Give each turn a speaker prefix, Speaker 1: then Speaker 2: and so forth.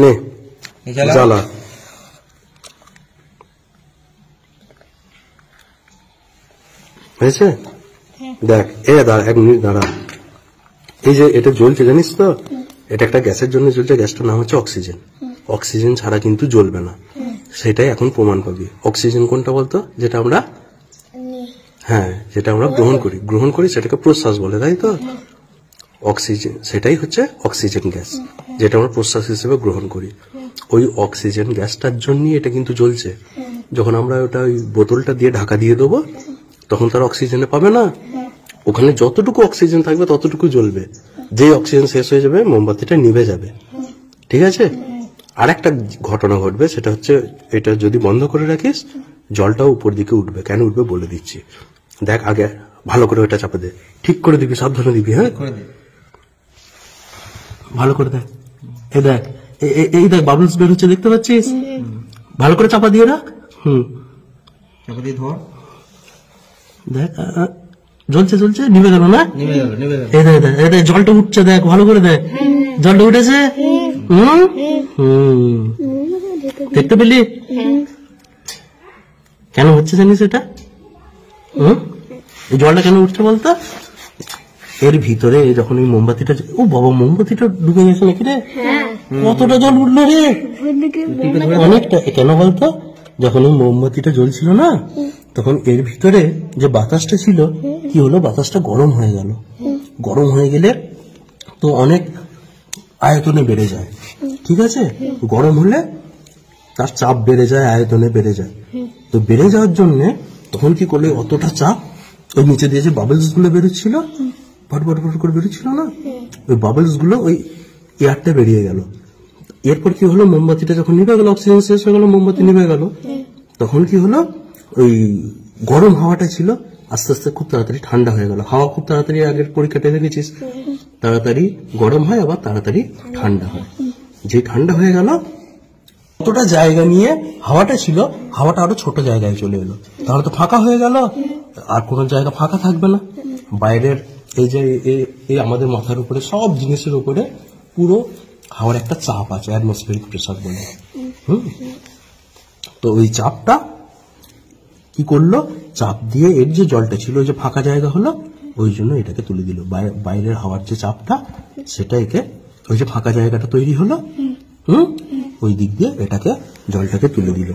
Speaker 1: নে জ্বালা হয়েছে। দেখ দাঁড়া, 1 মিনিট দাঁড়া। এই যে এটা জ্বলছে জানিস তো, এটা একটা গ্যাসের জন্য জ্বলছে। গ্যাসটার নাম হচ্ছে অক্সিজেন। অক্সিজেন ছাড়া কিন্তু জ্বলবে না, সেটাই এখন প্রমাণ পাবি। অক্সিজেন কোনটা বলতো? যেটা আমরা যেটা আমরা গ্রহণ করি সেটাকে প্রশ্বাস বলে, তাই তো? অক্সিজেন, সেটাই হচ্ছে অক্সিজেন গ্যাস, যেটা আমরা প্রশ্বাস হিসেবে গ্রহণ করি। ওই অক্সিজেন গ্যাসটার জন্যই এটা কিন্তু জ্বলছে। যখন আমরা ওটা ওই বোতলটা দিয়ে ঢাকা দিয়ে দেবো, তখন তার অক্সিজেনে পাবে না। ওখানে যতটুকু অক্সিজেন থাকবে ততটুকু জ্বলবে। যে অক্সিজেন শেষ হয়ে যাবে, মোমবাতিটা নিভে যাবে। ঠিক আছে? আর একটা ঘটনা ঘটবে, সেটা হচ্ছে এটা যদি বন্ধ করে রাখিস, জলটাও উপর দিকে উঠবে। কেন উঠবে বলে দিচ্ছি। দেখ, আগে ভালো করে ওটা চাপা দে, ঠিক করে দিবি, সাবধানে দিবি। হ্যাঁ, ভালো করে দেখ। দেখ, এই দেখ বাবলস বের হচ্ছে, দেখতে পাচ্ছিস? ভালো করে চাপা দিয়ে রাখ।
Speaker 2: চাপা দিয়ে ধর।
Speaker 1: দেখ, জ্বলছে, নিভে গেল না? এই দেখ জলটা উঠছে, দেখ ভালো করে দেখ, জলটা উঠেছে। দেখতে পেলি কেন হচ্ছে জানিস এটা? এই জলটা কেন উঠছে বলতো? এর ভিতরে যখন ওই মোমবাতিটা, ও বাবা, মোমবাতিটা ঢুকে গেছে নাকি রে? কতটা জল উঠলো রে? অনেকটা। কেন বলতো? যখন ওই মোমবাতিটা জ্বলছিল না, তখন এর ভিতরে যে বাতাসটা ছিল, কি হলো, বাতাসটা গরম হয়ে গেল। গরম হয়ে গেলে তো অনেক আয়তনে বেড়ে যায়। ঠিক আছে? গরম হলে তার চাপ বেড়ে যায়, আয়তনে বেড়ে যায়। তো বেড়ে যাওয়ার জন্য তখন কি করলে, অতটা চাপ ওই নিচে দিয়ে যে বাবলস গুলো বেরোচ্ছিল, ভট করে বেরোচ্ছিল না, ওই বাবলস গুলো ওই এয়ারটা বেরিয়ে গেল। এরপর কি হলো, মোমবাতিটা যখন নিভে গেল, অক্সিজেন শেষ হয়ে গেল, মোমবাতি নিভে গেল, তখন কি হলো, ওই গরম হাওয়াটা ছিল আস্তে আস্তে খুব তাড়াতাড়ি ঠান্ডা হয়ে গেল। হাওয়া খুব তাড়াতাড়ি, আগের পরীক্ষাটা দেখেছিস, তাড়াতাড়ি গরম হয় আবার তাড়াতাড়ি ঠান্ডা হয়। যে ঠান্ডা হয়ে গেল, কতটা জায়গা নিয়ে হাওয়াটা ছিল, হাওয়াটা আরো ছোট জায়গায় চলে এলো। তাহলে তো ফাঁকা হয়ে গেল, আর কোনো জায়গা ফাঁকা থাকবে না। বাইরের এই যে এই আমাদের মাথার উপরে, সব জিনিসের উপরে পুরো হাওয়ার একটা চাপ আছে, অ্যাটমসফিয়ারিক প্রেসার বলে। তো ওই চাপটা কি করলো, চাপ দিয়ে এর যে জলটা ছিল, ওই যে ফাঁকা জায়গা হলো, ওই জন্য এটাকে তুলে দিল। বাইরের হাওয়ার যে চাপটা, সেটা একে, ওই যে ফাঁকা জায়গাটা তৈরি হলো, ওই দিক দিয়ে এটাকে, জলটাকে তুলে দিল।